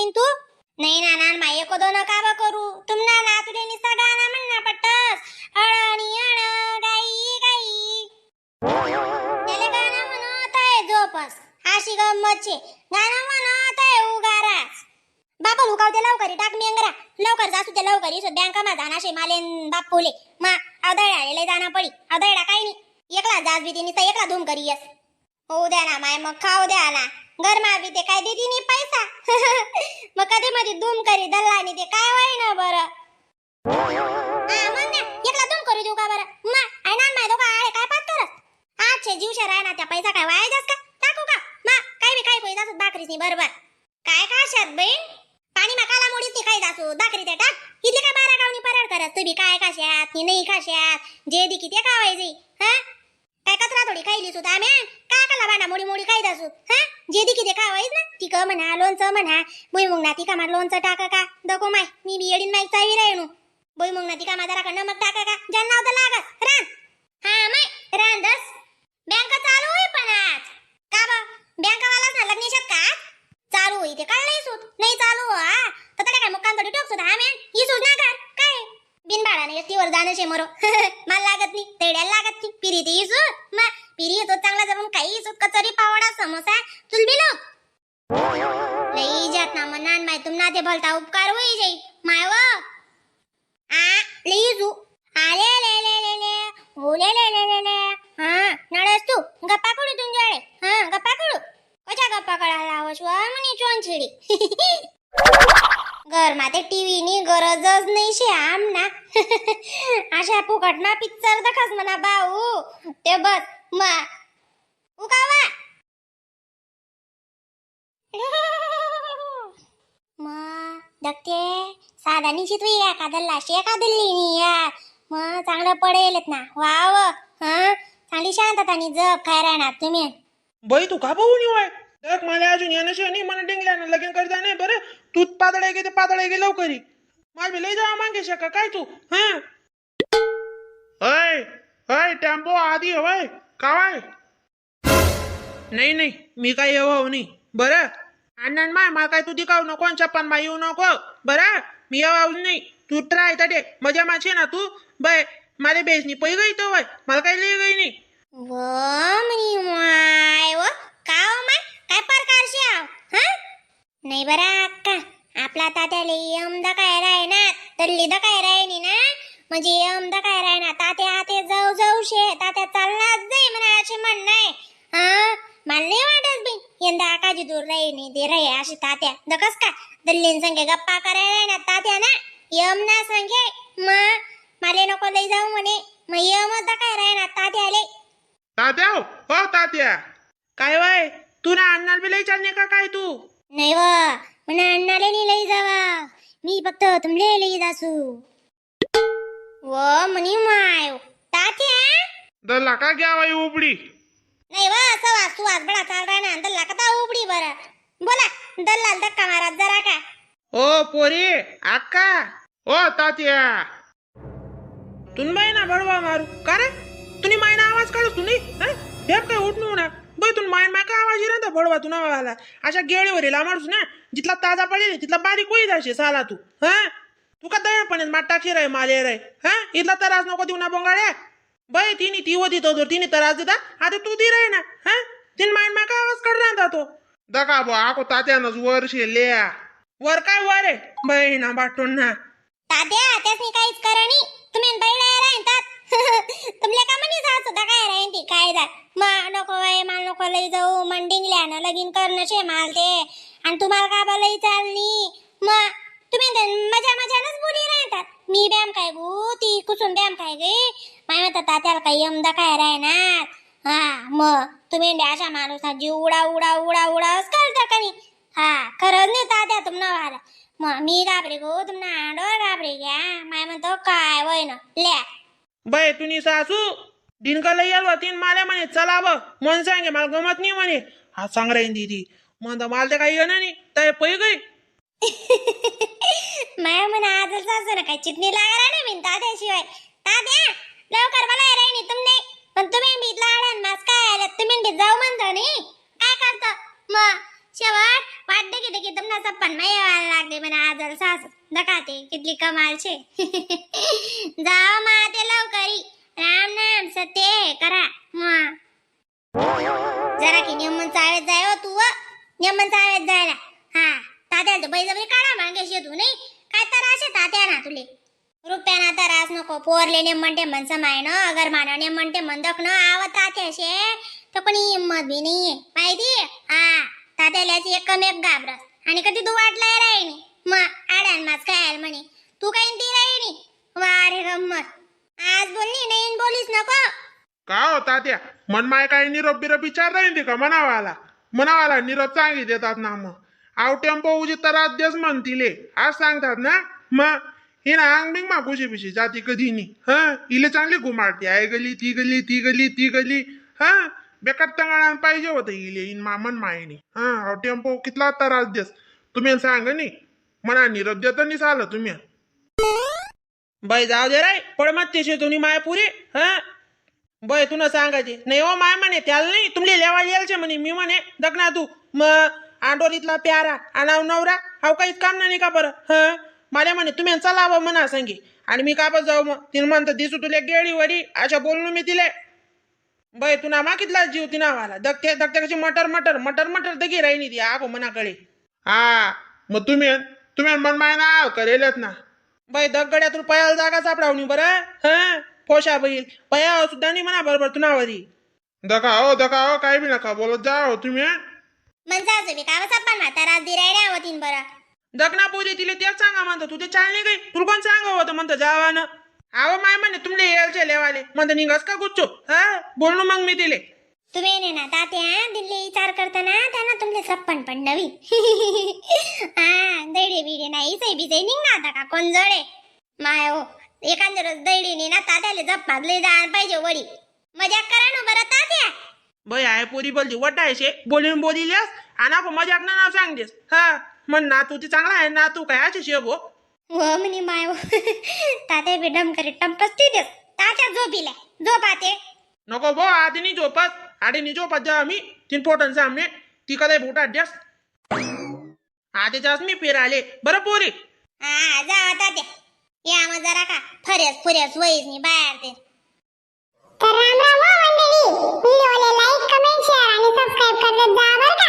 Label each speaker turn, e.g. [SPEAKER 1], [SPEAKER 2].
[SPEAKER 1] येईन तू नाही ना ना माय एको दोन काबा करू तुमना ना तुले निस्ता गाना म्हणना पट्टस अळणी अळ गाई गाई त्याले गाना म्हणत आहे झोपस अशी गंमत छे गाना म्हणत आहे उगारास बापा लुकावते लवकरी टाक मी अंगरा लवकर जासू ते लवकरी सो बँका मा जाना शे मालेन बापूले मा अदळाले जाना पडी अदळा काय नाही एकला जास बी तिनी तर एकला धूम करीयस होऊ द्या ना माय मग खाऊ द्या ना घरमा बी ते काय देती नी पैसा मग कधी मध्ये धूम करी दल्लानी ते काय होय ना बरं मग ना एकला धूम करू देऊ का बरं मा आयना माय दोघा आहे काय पात करत आजचे जीवशे राय ना त्या पैसा काय वाया जास का टाकू का मा काय बी काय पैसा भाकरीसनी बरोबर काय खाशात बहीण पाणी मा काला मोडीच ती खाई जासू भाकरी ते टाक इथले काय बारा गावनी परड करत तुम्ही काय खाशात की नाही खाशात जे दी किती खावायची हा काय कचरा थोडी खायली सुद्धा आम्ही काय काला बाना मोडी मोडी खाई जासू हा जे दी किती खावायच ना ती क म्हणा लोणचं म्हणा भुईमुग ना ती का मा लोणचं टाका का दको माय मी बी येडीन माय चावी रायणू भुईमुग ना ती का मा जरा नमक टाका का ज्यांना नाव तर लागत रान हा माय रान दस बँक चालू होई पण आज का बा बँकवालाच ना लग्नेशात का चालू होई ते कळलंय सूत नाही चालू हा तर तडे काय मुक्काम तोडी टोक सुद्धा आम्ही ही सूट ना कर काय बिनबाळाने एसटीवर जाणं शे मरो मला लागत नाही तेड्याला लागत नाही पिरी ती सूट मा पिरी येतो चांगला जपून काही सूट कचोरी पावडा समोसा चुलबी लोक लई जात ना मनान माय तुमना ते भलता उपकार होई जाई माय व लई जू आले ले ले ले ले हो ले ले ले ले ले हा नळस तू गप्पा करू तुमच्याकडे हा गप्पा करू कशा गप्पा कळायला लावस वा म्हणे चोंचडी घरमा ते टीव्ही नी गरजच नाही शे आमना अशा फुकटना पिक्चर दखस म्हणा भाऊ ते बस मा उकावा मा दक्ते साधा निशित या कादल्ला शे कादल्ली नी या मग चांगलं पडेलत ना वाव हा चांगली शांततानी जप काय राहणार तुम्ही
[SPEAKER 2] बाई तू का पाहून येवाय देख मला अजून येणं शे नाही मला डिंगल्यानं लगीन करता नाही बरं तू पातळे गे ते पातळे गे लवकरी मला बी लई जावा मागे शका काय तू हा अय अय टेम्पो आधी हवाय कावाय नाही नाही मी काय येऊ नाही बरं अण्णान माय मला काय तू दिकाऊ नको आणि चप्पन माय येऊ नको बरं मी येऊ नाही तू ट्राय तटे मजा माचे ना तू बाय मला बेसनी पै गई तो वय मला काही लई गई नाही
[SPEAKER 1] म्हणी माय व काव माय काय प्रकारशी आव हा नाही बरा अक्का आपला तात्याले यमदा काय राय ना तल्ली दा काय राय नी ना म्हणजे यमदा काय राय ना तात्या हाते जाऊ जाऊ शे तात्या चाललाच जाई म्हणा असे म्हण नाही हा मला नाही वाटत बी यंदा आकाजी दूर राही नाही दे रे अशी तात्या दकस का दल्लीन संगे गप्पा करायला ना तात्या ना यमना संगे माले नको लई जाऊ म्हणे मग यमदा काय राय ना तात्याले
[SPEAKER 2] तात्या हो तात्या काय वय तू ना अण्णाला बी लई चालणे का काय तू
[SPEAKER 1] नाही व म्हणा अण्णाले नाही लई जावा मी फक्त तुमले लई जासू व म्हणी माय तात्या
[SPEAKER 2] दल्ला का घ्यावाय उबडी
[SPEAKER 1] नाही वा सवास सुवास बडा चाल राय ना दल्ला कता उबडी बरं बोला दल्लाल धक्का मारत जरा का
[SPEAKER 2] ओ पोरी अक्का ओ तात्या तुन मायना बडवा मारू का रे तुनी मायना आवाज काढूस तू नाही हेप काय उठणू ना बाई तुन मायन माका आवाज येणार बडवा तू नावाला अशा गेळीवर माणूस ना जिथला ताजा पडेल तिथला बारीक होई जाशे साला तू हा तू का दळपणे माठ टाकी राय माले राय हा इथला तरास नको देऊ ना बोंगाड्या बाई तिने ती होती तो तिने तरास देता आता तू दी राय ना हा तीन मायन माका आवाज काढ राहता तो दका बो आको तात्यानच वर शेल्या वर काय वर आहे बाई ना बाटून ना
[SPEAKER 1] तात्या त्यासनी काहीच करणी तुम्ही बैला राहतात तुमले का म्हणी जात सुद्धा काय राहीन ती काय जा मा नको वय माल नको लई जाऊ मंडिंगल्यानं लगीन करणं शे माल ते आणि तुम्हाला का बोलई चालनी मग तुम्ही मजा मजानच बोली राहतात मी बॅम काय गो ती कुसुम बॅम काय गे माय म्हणतात तात्याला काही यमदा काय राहणार हा मग तुम्ही अशा माणूसा जीव उडा उडा उडा उडाच करता का नाही हा खरंच नाही तात्या तुमना वाला मग मी घाबरे गो तुमना आडो घाबरे घ्या माय म्हणतो काय वय ना ल्या
[SPEAKER 2] बाई तुनी सासू दिनकाला याल तीन माल्या म्हणे चला ब मन सांगे मला गमत नाही म्हणे हा सांग राहीन दीदी म्हणता मला तर काही येणं नाही तर पै गई
[SPEAKER 1] माय म्हणा आजच असं ना काही चिटणी लागणार ना मी तात्याशिवाय तात्या लवकर मला राहिनी तुमने पण तुम्ही बी लाडन मास काय आले तुम्ही बी जाऊ म्हणतो नी काय करता मग शेवट वाटते की तुमना सप्पन मायावाला लागले મને આદર સાસુ દકાતે કેટલી કમાલ છે જાઓ માતે લવકરી રામ નામ સત્ય કરા जरा की नियमन चावेत जाय हो तू नियमन चावेत जायला हा तात्याला बैजबरी काढा मागेशी तू नाही काय त्रास आहे तात्याना तुले रुपयाना त्रास नको पोरले नियमन टेमन समाय न अगर मानो नियमन टेमन दखन आवत तात्याशे तो कोणी हिंमत बी नाहीये माहिती हा तात्याल्याची एकम एक घाबरस आणि कधी तू वाटलाय राहिनी मग आड्यान मास खायला म्हणे तू काही ती राहिनी वारे गम्मत आज बोलली नाही बोलीस नको
[SPEAKER 2] का हो तात्या मनमाय काय निरोप बिरोप विचार राहील का मनावाला निरोप सांगी देतात ना मग आव टेम्पो उजी तर आद्यच म्हणतीले आज सांगतात ना मग ही ना अंग बिंग मा खुशी पिशी जाती कधी नी हा इले चांगली घुमाडते आहे गली ती गली हा बेकार तंगळा पाहिजे होतं इले इन मा मनमायनी हा आव टेम्पो कितला तर आद्यस तुम्ही सांग नी मना निरोप देत नी चालं तुम्ही बाई जाऊ दे राय पडमत तेशे तुम्ही मायपुरी हा बय तुला सांगायचे नाही हो माय म्हणे त्याला नाही तुमले लेवा यायचे म्हणे मी म्हणे दखना तू मग आंडोलीतला प्यारा आणाव नवरा हाव काहीच काम नाही का बरं हं मला म्हणे तुम्ही चला बा म्हणा सांगे आणि मी कापत जाऊ मग तिने म्हणतं दिसू तुला गेळी वरी अशा बोलून मी तिले बय तुला मागितला जीव तिना वाला दगते कशी मटर दगी राहिनी ती आगो मनाकडे हा मग तुम्ही मन माय ना करेलच ना बाई दगड्यातून पयाला जागा सापडावणी बरं हं पोशा बैल पया सुद्धा नाही म्हणा बरोबर तुनावरी दका हो काय बी नका बोलत जा हो तुम्ही
[SPEAKER 1] मनसाचं बी कावा सप्पन म्हातारा दिरायड्या होतीन बरं
[SPEAKER 2] दगना पूजे तिले तेच सांगा म्हणतो तू ते चालली काही तुला कोण सांगा होतं म्हणतं जावानं आव माय म्हणे तुमले यायचे लेवाले म्हणतं निघास का गुच्चो हा बोलणं मग मी तिले
[SPEAKER 1] तुम्ही ने ना तात्या दिल्ली विचार करताना त्यांना तुमले सप्पन पण नवी हा दैडे बिडे नाही सै बिजय निघणार आता का कोण जडे माय हो एखाद्या रोज दैडीने ना तात्याला जप मागले जाण पाहिजे वडी मजाक करा ना बरं तात्या
[SPEAKER 2] बय आहे पोरी बोलती वटायशे बोलिल्यास आणा को मजाक ना नाव सांगतेस हा म्हण ना तू ती चांगला आहे ना तू काय अशी शेगो
[SPEAKER 1] हो म्हणे माय हो तात्या बी डम करे टंपस्ती देस तात्या झोपिले झोपाते
[SPEAKER 2] नको भो आधीनी झोपत आधीनी झोपत जा आम्ही तीन पोटन सामने ती कदाय भोटा द्यास आधीच्याच मी फिराले बरं पोरी
[SPEAKER 1] हा जा तात्या या मग जरा का फरेस वहीच नाही बाहेर ते तर राम राम हो मंडळी व्हिडिओला लाईक कमेंट शेअर आणि सबस्क्राइब करत जा बरं का